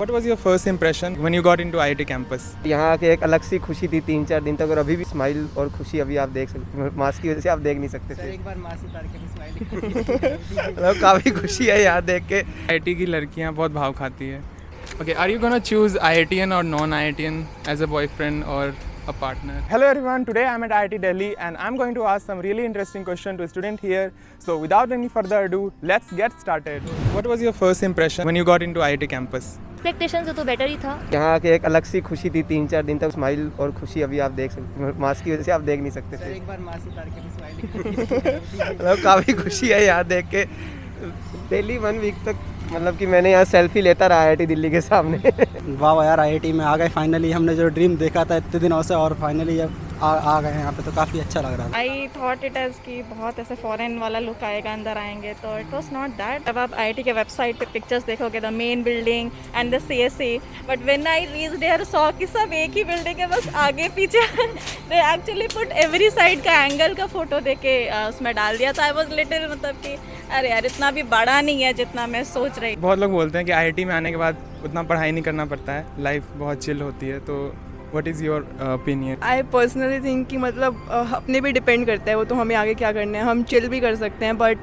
What was your first impression when you got into IIT campus? यहाँ आके एक अलग सी खुशी थी 3-4 दिन तक, और अभी भी स्माइल और खुशी अभी आप देख सकते हो। मास्क की वजह से आप देख नहीं सकते थे। एक बार मास्क उतार के भी स्माइल मतलब काफ़ी खुशी है यहाँ देख के। IIT की लड़कियाँ बहुत भाव खाती है. Okay, are you gonna choose IITian or non-IITian as a boyfriend or a partner? Hello everyone, today I'm at IIT Delhi and I'm going to ask some really interesting questions to a student here. So without any further ado, let's get started. What was your first impression when you got into IIT campus? Expectation से तो better ही था. यहाँ आके एक अलग सी खुशी थी 3-4 दिन तक, स्माइल और खुशी अभी आप देख सकते हो। मास्क की वजह से आप देख नहीं सकते थे। एक बार मास्क उतार के भी स्माइल मतलब काफ़ी खुशी है यहाँ देख के। डेली 1 वीक तक मतलब कि मैंने यहाँ सेल्फी लेता रहा IIT दिल्ली के सामने। वाह यार, IIT में आ गए फाइनली। हमने जो ड्रीम देखा था इतने दिनों से, और फाइनली अब आ गए यहाँ पे, तो काफ़ी अच्छा लग रहा था। आई थॉट इट एज कि बहुत ऐसे फॉरेन वाला लुक आएगा अंदर आएंगे, तो इट वॉज नॉट दैट. जब आप IIT के वेबसाइट पे पिक्चर्स देखोगे, the main building and the CSE, but when I reach there saw कि सब एक ही बिल्डिंग है, बस आगे पीछे they actually put every side का एंगल का फोटो दे के उसमें डाल दिया था. आई वॉज लिटिल मतलब कि अरे यार इतना भी बड़ा नहीं है जितना मैं सोच रही. बहुत लोग बोलते हैं कि IIT में आने के बाद उतना पढ़ाई नहीं करना पड़ता है, लाइफ बहुत चिल होती है. तो what is your opinion? I personally think कि मतलब अपने पे डिपेंड करता है वो, तो हमें आगे क्या करना है. हम चिल भी कर सकते हैं, बट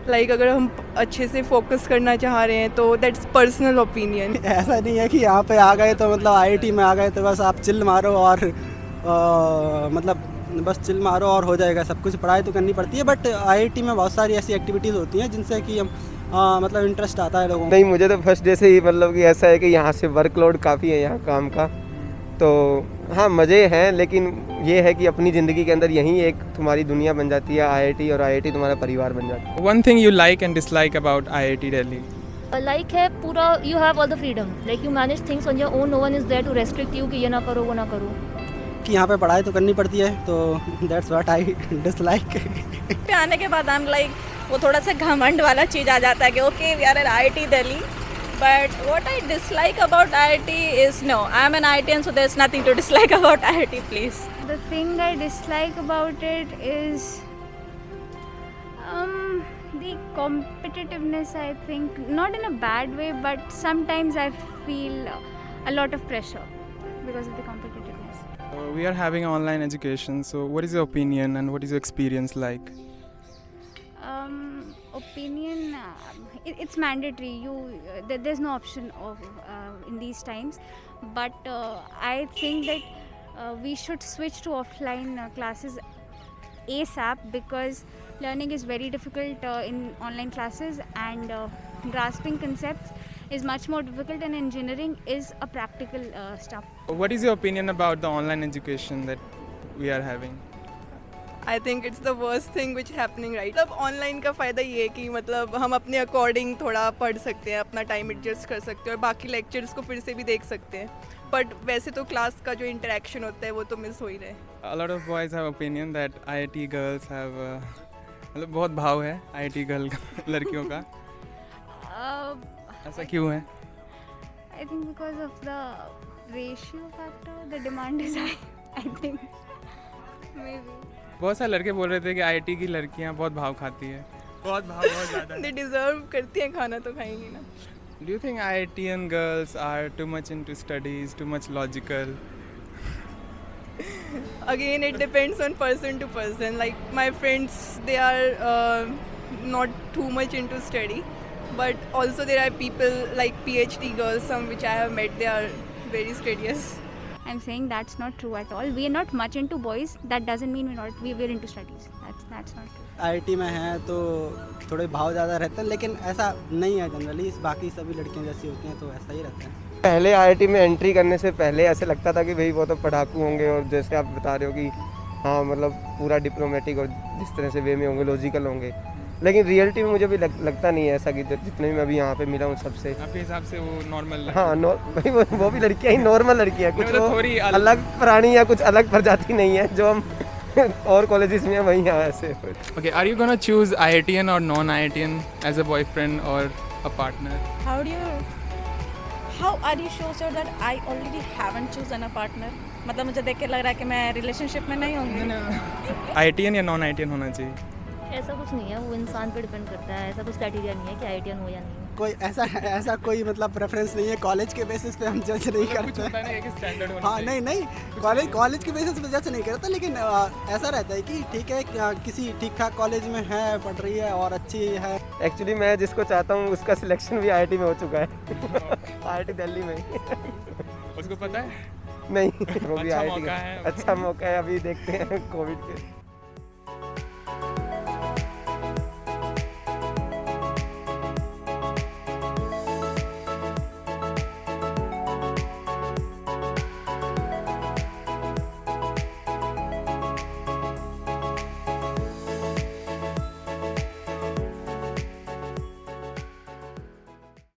लाइक अगर हम अच्छे से फोकस करना चाह रहे हैं तो दैट्स पर्सनल ओपिनियन. ऐसा नहीं है कि यहाँ पे आ गए तो मतलब IIT में आ गए तो बस आप चिल मारो और मतलब बस चिल मारो और हो जाएगा सब कुछ. पढ़ाई तो करनी पड़ती है, बट IIT में बहुत सारी ऐसी एक्टिविटीज़ होती हैं जिनसे कि हम मतलब इंटरेस्ट आता है लोगों को. नहीं, मुझे तो फर्स्ट डे से ही मतलब कि ऐसा है कि यहाँ से वर्कलोड काफ़ी है यहाँ काम का. तो हाँ, मज़े हैं, लेकिन ये है कि अपनी ज़िंदगी के अंदर यहीं एक तुम्हारी दुनिया बन जाती है IIT, और IIT तुम्हारा परिवार बन जाता है. One thing you like and dislike about IIT Delhi? Like है पूरा, you have all the freedom, like you manage things on your own. No one is there to restrict you कि ये ना करो वो ना करो. कि यहाँ पे पढ़ाई तो करनी पड़ती है, तो दैट्स व्हाट आई डिसलाइक. पे आने के बाद आई एम लाइक वो थोड़ा सा घमंड वाला चीज़ आ जाता है कि okay we are at IIT Delhi. But what I dislike about IIT is no, I'm an IITian, so there's nothing to dislike about IIT, please. The thing I dislike about it is the competitiveness, I think. Not in a bad way, but sometimes I feel a lot of pressure because of the competitiveness. We are having online education, so what is your opinion and what is your experience like? Opinion, it's mandatory. There's no option of in these times, but I think that we should switch to offline classes ASAP, because learning is very difficult in online classes, and grasping concepts is much more difficult, and engineering is a practical stuff. What is your opinion about the online education that we are having? I think it's the worst thing which happening right. मतलब online का फ़ायदा ये है कि मतलब हम अपने according थोड़ा पढ़ सकते हैं, अपना टाइम एडजस्ट कर सकते हैं, और बाकी लेक्चर्स को फिर से भी देख सकते हैं. बट वैसे तो क्लास का जो इंटरेक्शन होता है वो तो मिस हो ही रहा है. A lot of boys have opinion that IIT girls have मतलब बहुत भाव है IIT गर्ल लड़कियों का. ऐसा क्यों है? I think because of the ratio factor, the demand is high. I think maybe. बहुत सारे लड़के बोल रहे थे कि IIT की लड़कियां बहुत भाव खाती है. बहुत ज़्यादा. दे डिज़र्व करती हैं, खाना तो खाएंगी ना. Do you think IITian girls are too much into studies, too much logical? Again, it depends on person to person. Like my friends, they are not too much into study, but also there are people like PhD girls, some which I have met, they are very studious. I'm saying that's not true at all. We are not much into boys. That doesn't mean we're into studies. That's not true. IIT में हैं तो थोड़े भाव ज़्यादा रहते हैं, लेकिन ऐसा नहीं है जनरली. बाकी सभी लड़कियाँ जैसी होती हैं तो ऐसा ही रहता है. पहले IIT में एंट्री करने से पहले ऐसे लगता था कि भाई वो तो पढ़ाकू होंगे, और जैसे आप बता रहे हो कि हाँ मतलब पूरा डिप्लोमेटिक और जिस तरह से वे में होंगे, लॉजिकल होंगे. लेकिन रियलिटी में मुझे भी लगता नहीं है ऐसा, कि जितने भी मैं अभी यहाँ पे मिला हूँ सबसे. आपके हिसाब से वो नॉर्मल? हाँ, भाई वो भी लड़कियाँ ही नॉर्मल लड़कियाँ, कुछ मतलब वो थोड़ी अलग प्राणी या कुछ अलग प्रजाति नहीं है जो हम और कॉलेजेस में वहीं यहाँ ऐसे. Okay, are you gonna choose IITian or non-IITian as a boyfriend or a partner? How are you sure that I already haven't chosen a partner? मतलब मुझे देख के लग रहा है कि मैं रिलेशनशिप में नहीं होंगी. IITian या non-IITian होना चाहिए? ऐसा कुछ नहीं है, वो इंसान पे डिपेंड करता है. ऐसा कुछ क्राइटेरिया नहीं है कि IITian हो या नहीं हो. कोई ऐसा कोई मतलब प्रेफरेंस नहीं है, कॉलेज के बेसिस पे हम जज नहीं कुछ करते होता हैं। है ना, एक स्टैंडर्ड होना हाँ चाहिए। नहीं कॉलेज के बेसिस पे जज नहीं करता, लेकिन ऐसा रहता है कि ठीक है किसी ठीक ठाक कॉलेज में है, पढ़ रही है और अच्छी है। एक्चुअली मैं जिसको चाहता हूँ उसका सिलेक्शन भी आईआईटी में हो चुका है। आईआईटी दिल्ली में। उसको पता है? नहीं वो भी अच्छा आईआईटी मौका है। अच्छा मौका है, अभी देखते हैं कोविड के